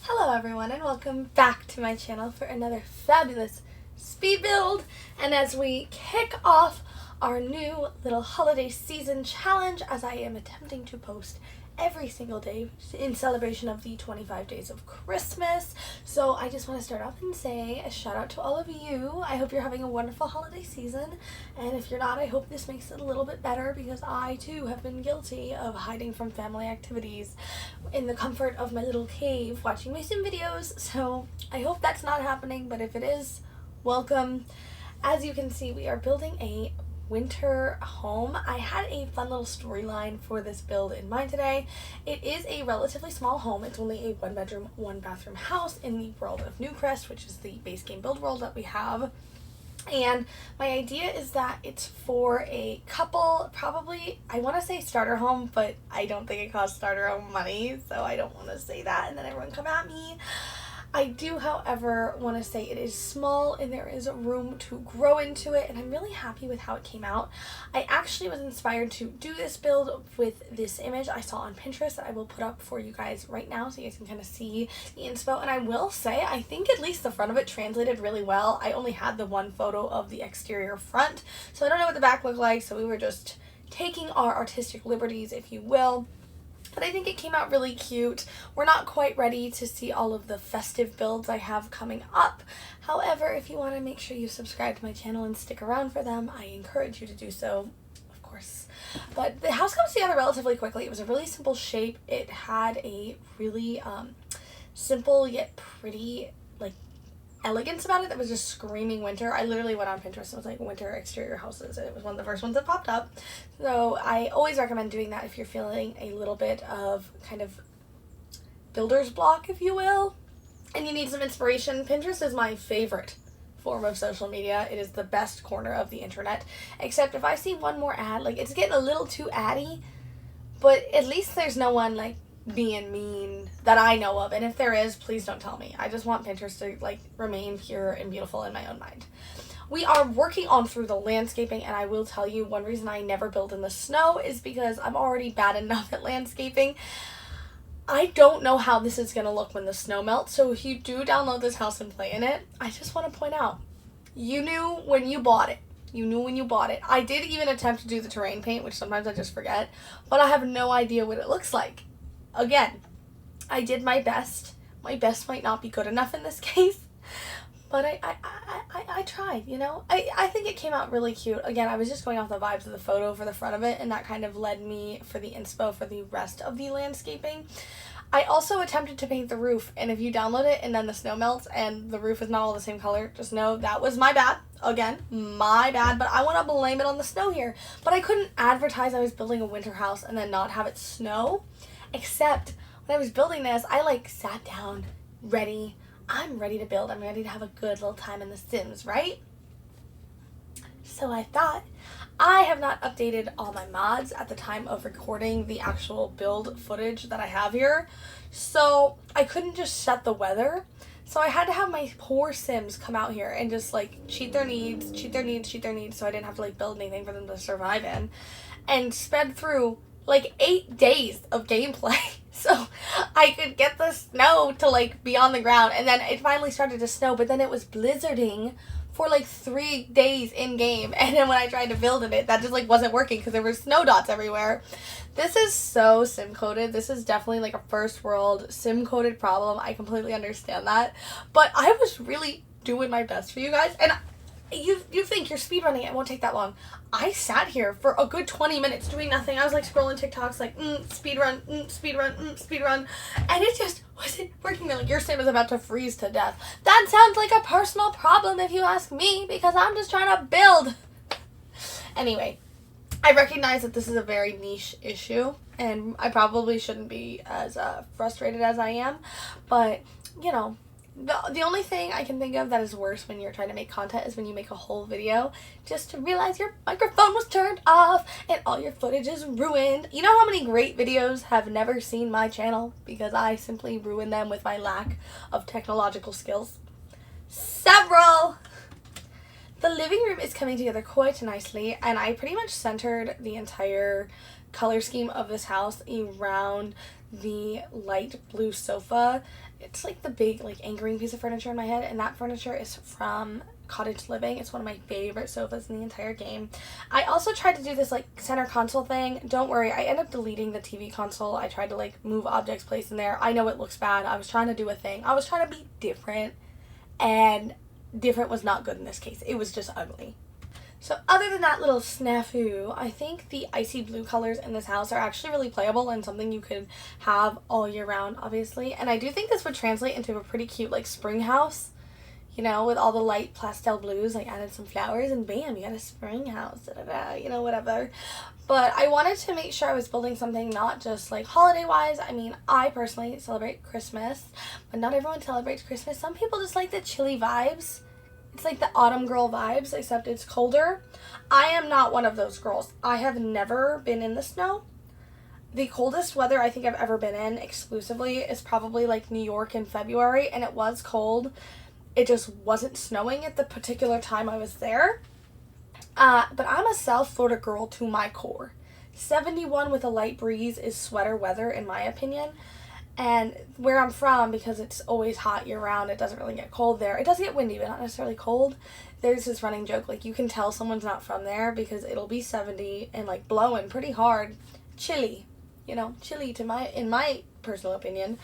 Hello everyone and welcome back to my channel for another fabulous speed build. And as we kick off our new little holiday season challenge, as I am attempting to post every single day in celebration of the 25 days of Christmas. So I just want to start off and say a shout out to all of you. I hope you're having a wonderful holiday season, and if you're not, I hope this makes it a little bit better, because I too have been guilty of hiding from family activities in the comfort of my little cave watching my sim videos. So I hope that's not happening, but if it is, welcome. As you can see, we are building a winter home. I had a fun little storyline for this build in mind today. It is a relatively small home. It's only a 1-bedroom, 1-bathroom house in the world of Newcrest, which is the base game build world that we have. And my idea is that it's for a couple, probably, I want to say starter home, but I don't think it costs starter home money, so I don't want to say that and then everyone come at me. I do, however, want to say it is small and there is room to grow into it, and I'm really happy with how it came out. I actually was inspired to do this build with this image I saw on Pinterest that I will put up for you guys right now so you guys can kind of see the inspo. And I will say, I think at least the front of it translated really well. I only had the one photo of the exterior front, so I don't know what the back looked like, so we were just taking our artistic liberties, if you will. But I think it came out really cute. We're not quite ready to see all of the festive builds I have coming up. However, if you want to make sure you subscribe to my channel and stick around for them, I encourage you to do so, of course. But the house comes together relatively quickly. It was a really simple shape. It had a really simple yet pretty, like, elegance about it that was just screaming winter. I literally went on Pinterest and was like, winter exterior houses, and it was one of the first ones that popped up. So I always recommend doing that if you're feeling a little bit of kind of builder's block, if you will, and you need some inspiration. Pinterest is my favorite form of social media. It is the best corner of the internet, except if I see one more ad, like, it's getting a little too addy, but at least there's no one like being mean that I know of, and if there is, please don't tell me. I just want Pinterest to like remain pure and beautiful in my own mind. We are working on through the landscaping, and I will tell you, one reason I never build in the snow is because I'm already bad enough at landscaping. I don't know how this is going to look when the snow melts, so if you do download this house and play in it, I just want to point out, you knew when you bought it. You knew when you bought it. I did even attempt to do the terrain paint, which sometimes I just forget, but I have no idea what it looks like. Again, I did my best. My best might not be good enough in this case, but I tried, you know? I think it came out really cute. Again, I was just going off the vibes of the photo for the front of it, and that kind of led me for the inspo for the rest of the landscaping. I also attempted to paint the roof, and if you download it and then the snow melts and the roof is not all the same color, just know that was my bad. Again, my bad, but I want to blame it on the snow here. But I couldn't advertise I was building a winter house and then not have it snow. Except when I was building this, I like sat down, ready. I'm ready to build. I'm ready to have a good little time in The Sims, right? So I thought, I have not updated all my mods at the time of recording the actual build footage that I have here. So I couldn't just set the weather. So I had to have my poor Sims come out here and just like cheat their needs, so I didn't have to like build anything for them to survive in. And sped through like 8 days of gameplay so I could get the snow to like be on the ground. And then it finally started to snow, but then it was blizzarding for like 3 days in game, and then when I tried to build in it, that just like wasn't working because there were snow dots everywhere. This is so sim coded. This is definitely like a first world sim coded problem. I completely understand that, but I was really doing my best for you guys. And you think you're speedrunning, it won't take that long. I sat here for a good 20 minutes doing nothing. I was like scrolling TikToks like, speedrun, speedrun, and it just wasn't working. They're like, your sim is about to freeze to death. That sounds like a personal problem if you ask me, because I'm just trying to build. Anyway, I recognize that this is a very niche issue, and I probably shouldn't be as frustrated as I am, but, you know, the only thing I can think of that is worse when you're trying to make content is when you make a whole video just to realize your microphone was turned off and all your footage is ruined. You know how many great videos have never seen my channel because I simply ruined them with my lack of technological skills? Several! The living room is coming together quite nicely, and I pretty much centered the entire color scheme of this house around the light blue sofa It's like the big, like, anchoring piece of furniture in my head, and that furniture is from Cottage Living. It's one of my favorite sofas in the entire game. I also tried to do this, like, center console thing. Don't worry, I ended up deleting the TV console. I tried to, like, move objects placed in there. I know it looks bad. I was trying to do a thing. I was trying to be different, and different was not good in this case. It was just ugly. So other than that little snafu, I think the icy blue colors in this house are actually really playable and something you could have all year round, obviously. And I do think this would translate into a pretty cute, like, spring house, you know, with all the light pastel blues. Like, added some flowers and bam, you got a spring house, you know, whatever. But I wanted to make sure I was building something not just, like, holiday-wise. I mean, I personally celebrate Christmas, but not everyone celebrates Christmas. Some people just like the chilly vibes. It's like the autumn girl vibes, except it's colder. I am not one of those girls. I have never been in the snow. The coldest weather I think I've ever been in exclusively is probably like New York in February, and it was cold. It just wasn't snowing at the particular time I was there. But I'm a South Florida girl to my core. 71 with a light breeze is sweater weather in my opinion. And where I'm from, because it's always hot year-round, it doesn't really get cold there. It does get windy, but not necessarily cold. There's this running joke, like, you can tell someone's not from there because it'll be 70 and, like, blowing pretty hard. Chilly. You know, chilly in my personal opinion.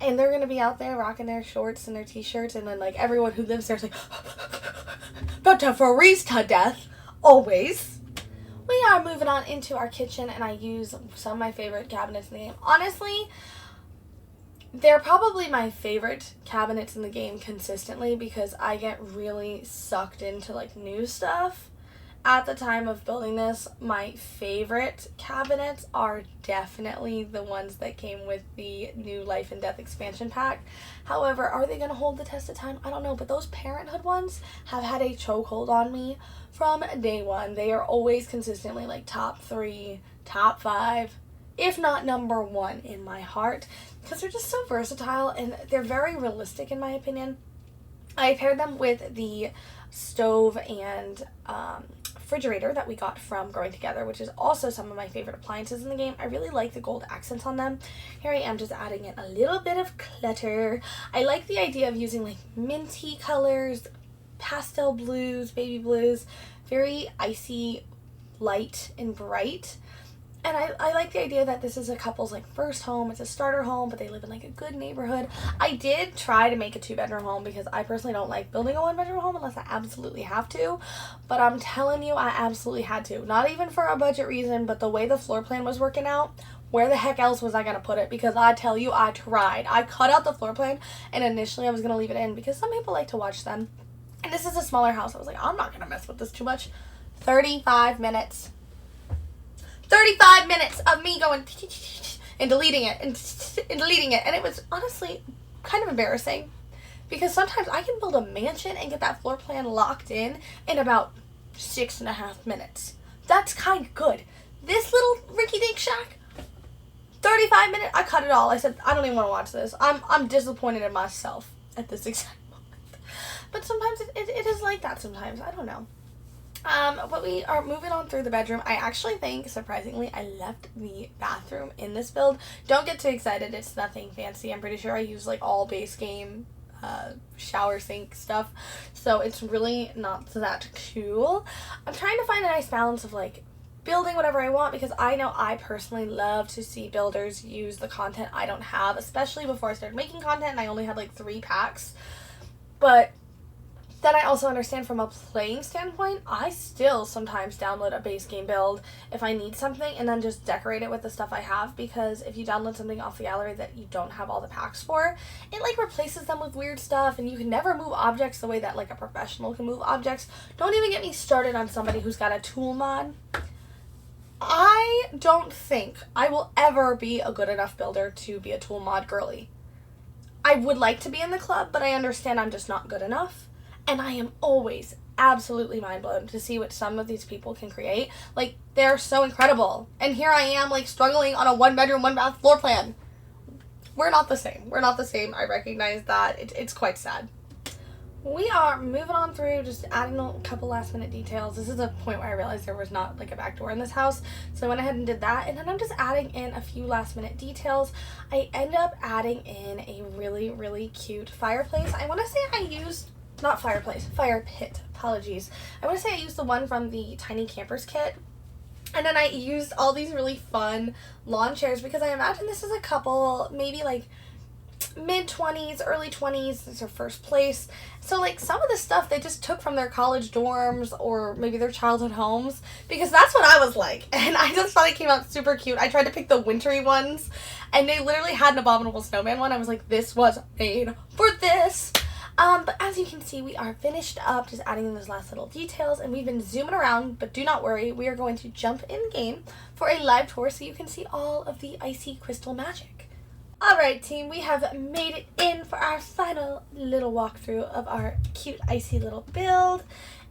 And they're going to be out there rocking their shorts and their t-shirts, and then, like, everyone who lives there is like, about to freeze to death. Always. We are moving on into our kitchen, and I use some of my favorite cabinets in the game. Honestly, they're probably my favorite cabinets in the game consistently because I get really sucked into, like, new stuff. At the time of building this, my favorite cabinets are definitely the ones that came with the new Life and Death expansion pack. However, are they going to hold the test of time? I don't know, but those Parenthood ones have had a chokehold on me from day one. They are always consistently, like, top 3, top 5, if not number 1 in my heart, because they're just so versatile and they're very realistic in my opinion. I paired them with the stove and refrigerator that we got from Growing Together, which is also some of my favorite appliances in the game. I really like the gold accents on them. Here I am just adding in a little bit of clutter. I like the idea of using, like, minty colors, pastel blues, baby blues, very icy, light, and bright. And I like the idea that this is a couple's, like, first home. It's a starter home, but they live in, like, a good neighborhood. I did try to make a 2-bedroom home because I personally don't like building a 1-bedroom home unless I absolutely have to. But I'm telling you, I absolutely had to. Not even for a budget reason, but the way the floor plan was working out, where the heck else was I going to put it? Because I tell you, I tried. I cut out the floor plan, and initially I was going to leave it in because some people like to watch them. And this is a smaller house. I was like, I'm not going to mess with this too much. 35 minutes. 35 minutes of me going and deleting it and deleting it. And it was honestly kind of embarrassing because sometimes I can build a mansion and get that floor plan locked in about 6.5 minutes. That's kind of good. This little rinky-dink shack, 35 minutes, I cut it all. I said, I don't even want to watch this. I'm disappointed in myself at this exact moment. But sometimes it is like that sometimes. I don't know. But we are moving on through the bedroom. I actually think, surprisingly, I left the bathroom in this build. Don't get too excited. It's nothing fancy. I'm pretty sure I use, like, all base game shower sink stuff. So it's really not that cool. I'm trying to find a nice balance of, like, building whatever I want because I know I personally love to see builders use the content I don't have, especially before I started making content and I only had, like, 3 packs. But then I also understand from a playing standpoint, I still sometimes download a base game build if I need something and then just decorate it with the stuff I have, because if you download something off the gallery that you don't have all the packs for, it, like, replaces them with weird stuff and you can never move objects the way that, like, a professional can move objects. Don't even get me started on somebody who's got a tool mod. I don't think I will ever be a good enough builder to be a tool mod girly. I would like to be in the club, but I understand I'm just not good enough. And I am always absolutely mind blown to see what some of these people can create. Like, they're so incredible. And here I am, like, struggling on a 1-bedroom, 1-bath floor plan. We're not the same. We're not the same. I recognize that. It's quite sad. we are moving on through, just adding a couple last minute details. This is a point where I realized there was not like a back door in this house, so I went ahead and did that, and then I'm just adding in a few last minute details. I end up adding in a really, really cute fireplace. I want to say I used, not fireplace, fire pit, apologies. I want to say I used the one from the Tiny Campers kit. And then I used all these really fun lawn chairs because I imagine this is a couple, maybe like mid-20s, early 20s. This is their first place. So like some of the stuff they just took from their college dorms or maybe their childhood homes, because that's what I was like. And I just thought it came out super cute. I tried to pick the wintry ones and they literally had an Abominable Snowman one. I was like, this was made for this. But as you can see, we are finished up just adding in those last little details, and we've been zooming around, but do not worry, we are going to jump in game for a live tour so you can see all of the icy crystal magic. Alright team, we have made it in for our final little walkthrough of our cute icy little build,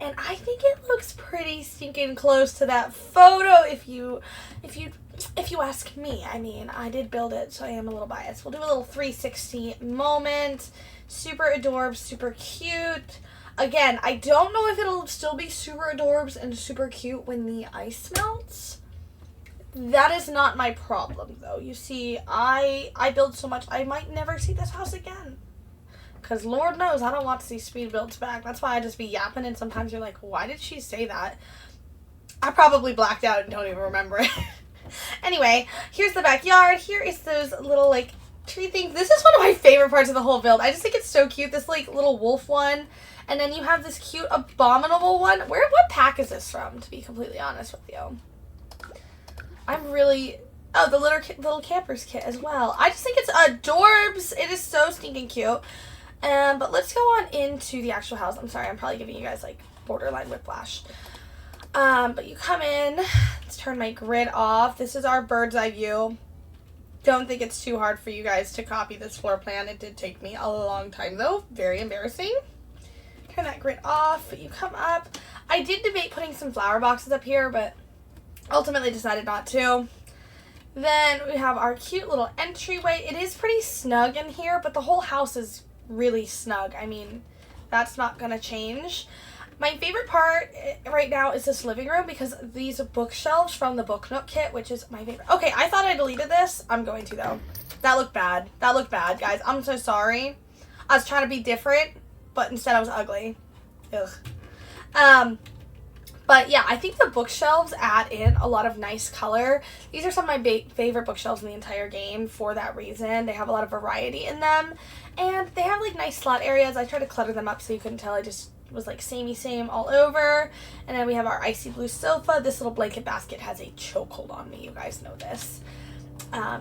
and I think it looks pretty stinking close to that photo if you ask me. I mean, I did build it, so I am a little biased. We'll do a little 360 moment. Super adorbs, super cute. Again, I don't know if it'll still be super adorbs and super cute when the ice melts. That is not my problem, though. You see, I build so much, I might never see this house again. Because Lord knows I don't want to see speed builds back. That's why I just be yapping, and sometimes you're like, why did she say that? I probably blacked out and don't even remember it. Anyway, here's the backyard. Here is those little, like, tree things. This is one of my favorite parts of the whole build. I just think it's so cute. This like little wolf one, and then you have this cute abominable one. What pack is this from, to be completely honest with you? I'm really, oh, the little campers kit as well. I just think it's adorbs. It is so stinking cute. But let's go on into the actual house. I'm sorry, I'm probably giving you guys like borderline whiplash. But you come in. Let's turn my grid off. This is our bird's eye view. Don't think it's too hard for you guys to copy this floor plan. It did take me a long time though. Very embarrassing. Turn that grid off. You come up. I did debate putting some flower boxes up here, but ultimately decided not to. Then we have our cute little entryway. It is pretty snug in here, but the whole house is really snug. I mean, that's not gonna change. My favorite part right now is this living room because these bookshelves from the Book Nook kit, which is my favorite. Okay, I thought I deleted this. I'm going to, though. That looked bad. That looked bad, guys. I'm so sorry. I was trying to be different, but instead I was ugly. Ugh. But yeah, I think the bookshelves add in a lot of nice color. These are some of my favorite bookshelves in the entire game for that reason. They have a lot of variety in them, and they have like nice slot areas. I tried to clutter them up so you couldn't tell. I just was like same all over. And then we have our icy blue sofa. This little blanket basket has a chokehold on me. You guys know this.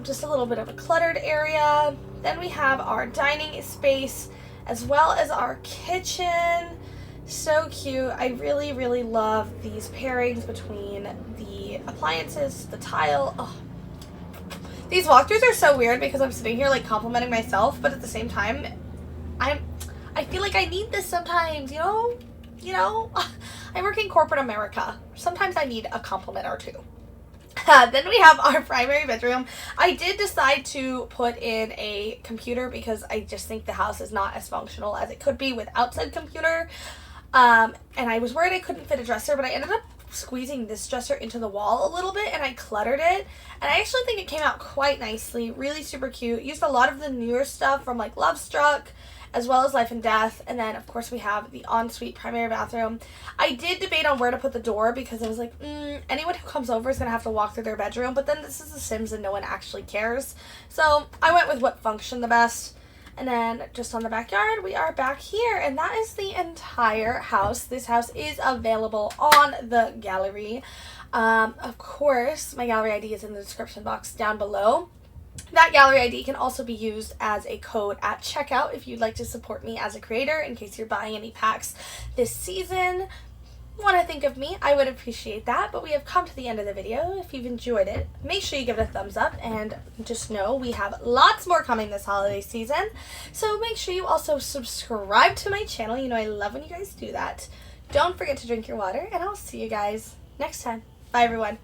Just a little bit of a cluttered area. Then we have our dining space as well as our kitchen. So cute. I really, really love these pairings between the appliances, the tile. Oh. These walkthroughs are so weird because I'm sitting here like complimenting myself, but at the same time, I feel like I need this sometimes, you know? I work in corporate America. Sometimes I need a compliment or two. Then we have our primary bedroom. I did decide to put in a computer because I just think the house is not as functional as it could be without said computer. And I was worried I couldn't fit a dresser, but I ended up squeezing this dresser into the wall a little bit and I cluttered it. And I actually think it came out quite nicely. Really super cute. Used a lot of the newer stuff from like Lovestruck, as well as Life and Death. And then of course we have the ensuite primary bathroom. I did debate on where to put the door because I was like, anyone who comes over is going to have to walk through their bedroom, but then this is The Sims and no one actually cares. So I went with what functioned the best. And then just on the backyard, we are back here, and that is the entire house. This house is available on the gallery. Of course, my gallery ID is in the description box down below. That gallery ID can also be used as a code at checkout if you'd like to support me as a creator in case you're buying any packs this season. Want to think of me, I would appreciate that. But we have come to the end of the video. If you've enjoyed it, make sure you give it a thumbs up, and just know we have lots more coming this holiday season. So make sure you also subscribe to my channel. You know I love when you guys do that. Don't forget to drink your water, and I'll see you guys next time. Bye everyone.